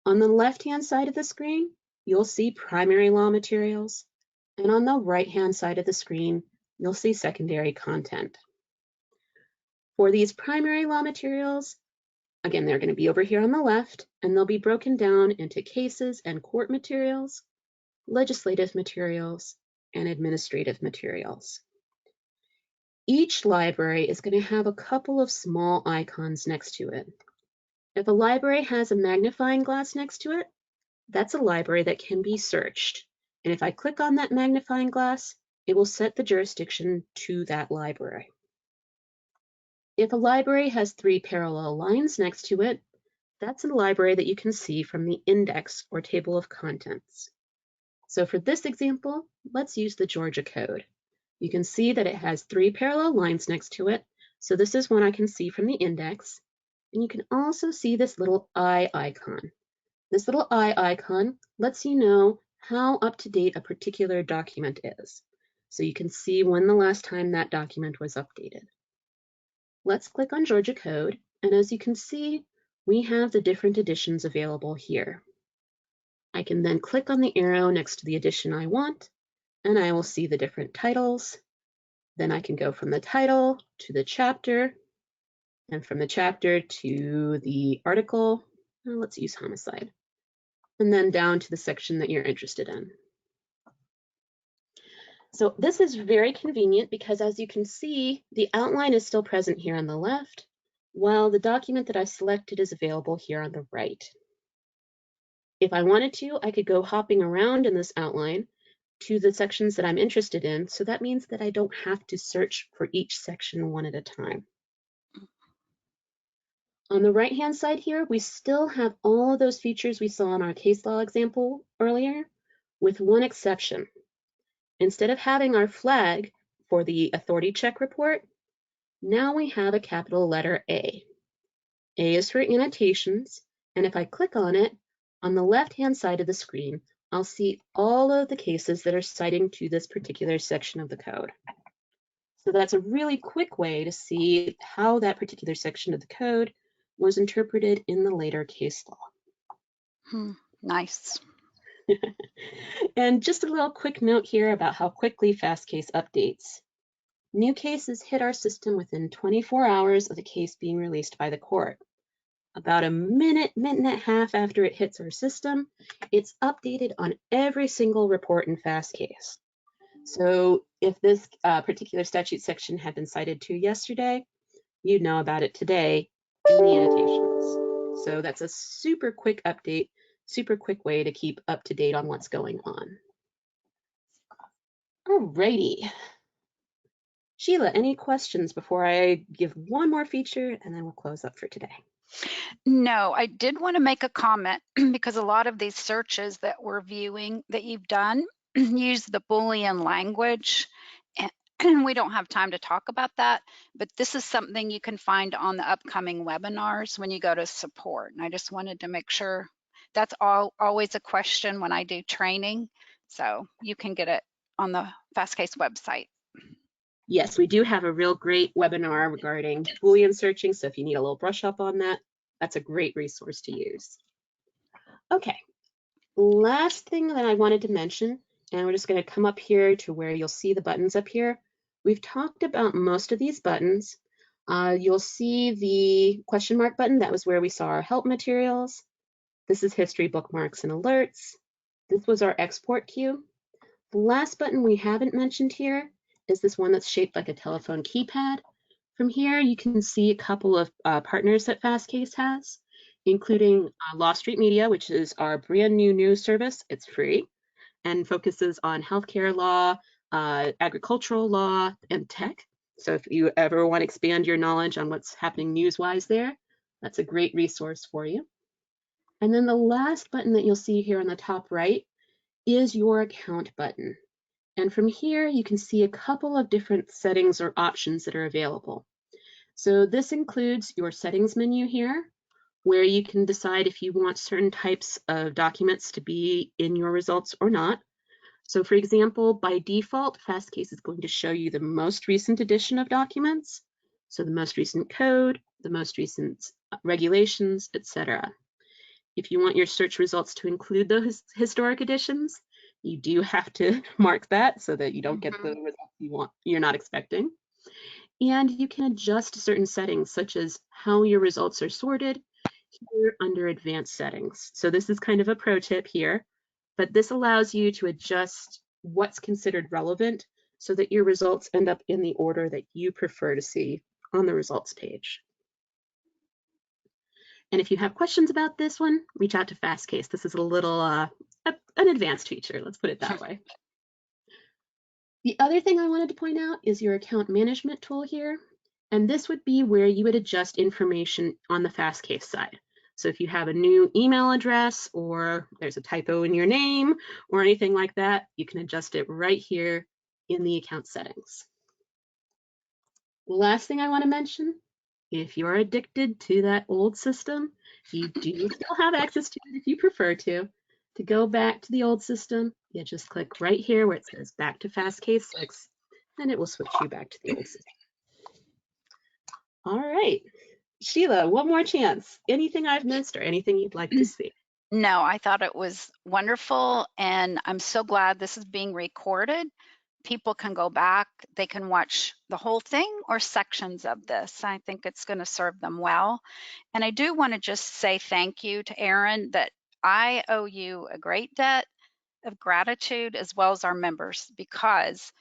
On the left-hand side of the screen, you'll see primary law materials, and on the right-hand side of the screen, you'll see secondary content. For these primary law materials, again, they're going to be over here on the left, and they'll be broken down into cases and court materials, legislative materials, and administrative materials. Each library is going to have a couple of small icons next to it. If a library has a magnifying glass next to it, that's a library that can be searched. And if I click on that magnifying glass, it will set the jurisdiction to that library. If a library has 3 parallel lines next to it, that's a library that you can see from the index or table of contents. So for this example, let's use the Georgia Code. You can see that it has 3 parallel lines next to it. So this is one I can see from the index. And you can also see this little eye icon. This little eye icon lets you know how up to date a particular document is. So you can see when the last time that document was updated. Let's click on Georgia Code. And as you can see, we have the different editions available here. I can then click on the arrow next to the edition I want, and I will see the different titles. Then I can go from the title to the chapter, and from the chapter to the article. Let's use homicide. And then down to the section that you're interested in. So this is very convenient because, as you can see, the outline is still present here on the left, while the document that I selected is available here on the right. If I wanted to, I could go hopping around in this outline to the sections that I'm interested in. So that means that I don't have to search for each section one at a time. On the right-hand side here, we still have all of those features we saw in our case law example earlier, with one exception. Instead of having our flag for the authority check report, now we have a capital letter A. A is for annotations, and if I click on it, on the left-hand side of the screen, I'll see all of the cases that are citing to this particular section of the code. So that's a really quick way to see how that particular section of the code was interpreted in the later case law. Nice. And just a little quick note here about how quickly Fastcase updates. New cases hit our system within 24 hours of the case being released by the court. About a minute and a half after it hits our system, it's updated on every single report in Fastcase. So if this particular statute section had been cited to yesterday, you'd know about it today in the annotations. So that's a super quick update, super quick way to keep up to date on what's going on. Alrighty. Sheila, any questions before I give one more feature and then we'll close up for today? No, I did want to make a comment because a lot of these searches that we're viewing that you've done use the Boolean language, and we don't have time to talk about that, but this is something you can find on the upcoming webinars when you go to support. And I just wanted to make sure that's always a question when I do training, so you can get it on the Fastcase website. Yes, we do have a real great webinar regarding Boolean searching, so if you need a little brush up on that, that's a great resource to use. Okay, last thing that I wanted to mention, and we're just going to come up here to where you'll see the buttons up here. We've talked about most of these buttons. You'll see the question mark button. That was where we saw our help materials. This is history, bookmarks, and alerts. This was our export queue. The last button we haven't mentioned here is this one that's shaped like a telephone keypad. From here, you can see a couple of partners that Fastcase has, including Law Street Media, which is our brand new news service. It's free and focuses on healthcare law, agricultural law, and tech. So if you ever want to expand your knowledge on what's happening news-wise there, that's a great resource for you. And then the last button that you'll see here on the top right is your account button. And from here, you can see a couple of different settings or options that are available. So this includes your settings menu here, where you can decide if you want certain types of documents to be in your results or not. So for example, by default, Fastcase is going to show you the most recent edition of documents. So the most recent code, the most recent regulations, etc. If you want your search results to include those historic editions, you do have to mark that so that you don't get the results you're not expecting. And you can adjust certain settings, such as how your results are sorted here under advanced settings. So this is kind of a pro tip here, but this allows you to adjust what's considered relevant so that your results end up in the order that you prefer to see on the results page. And if you have questions about this one, reach out to Fastcase. This is a little an advanced feature, let's put it that way. The other thing I wanted to point out is your account management tool here. And this would be where you would adjust information on the Fastcase side. So if you have a new email address or there's a typo in your name or anything like that, you can adjust it right here in the account settings. Last thing I want to mention, if you're addicted to that old system, you do still have access to it if you prefer to. To go back to the old system, you just click right here where it says back to Fastcase 6, and it will switch you back to the old system. All right, Sheila, one more chance. Anything I've missed or anything you'd like to see? No, I thought it was wonderful, and I'm so glad this is being recorded. People can go back, they can watch the whole thing or sections of this. I think it's going to serve them well. And I do want to just say thank you to Erin, that I owe you a great debt of gratitude as well as our members, because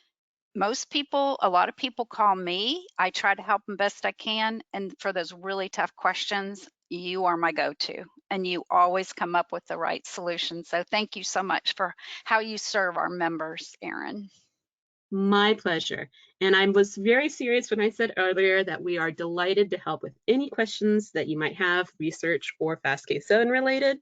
a lot of people call me. I try to help them best I can. And for those really tough questions, you are my go-to. and you always come up with the right solution. So thank you so much for how you serve our members, Erin. My pleasure. And I was very serious when I said earlier that we are delighted to help with any questions that you might have, research or Fastcase 7 related.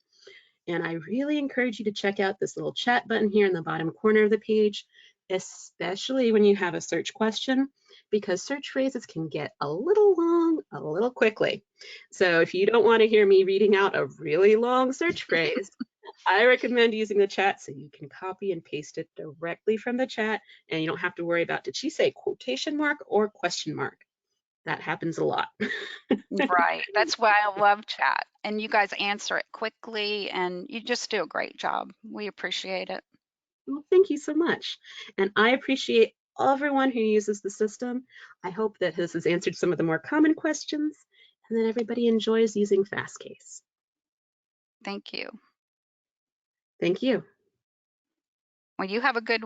And I really encourage you to check out this little chat button here in the bottom corner of the page, especially when you have a search question, because search phrases can get a little long a little quickly. So if you don't want to hear me reading out a really long search phrase, I recommend using the chat so you can copy and paste it directly from the chat, and you don't have to worry about, did she say quotation mark or question mark? That happens a lot. Right. That's why I love chat. And you guys answer it quickly and you just do a great job. We appreciate it. Well, thank you so much. And I appreciate everyone who uses the system. I hope that this has answered some of the more common questions and that everybody enjoys using Fastcase. Thank you. Thank you. Well, you have a good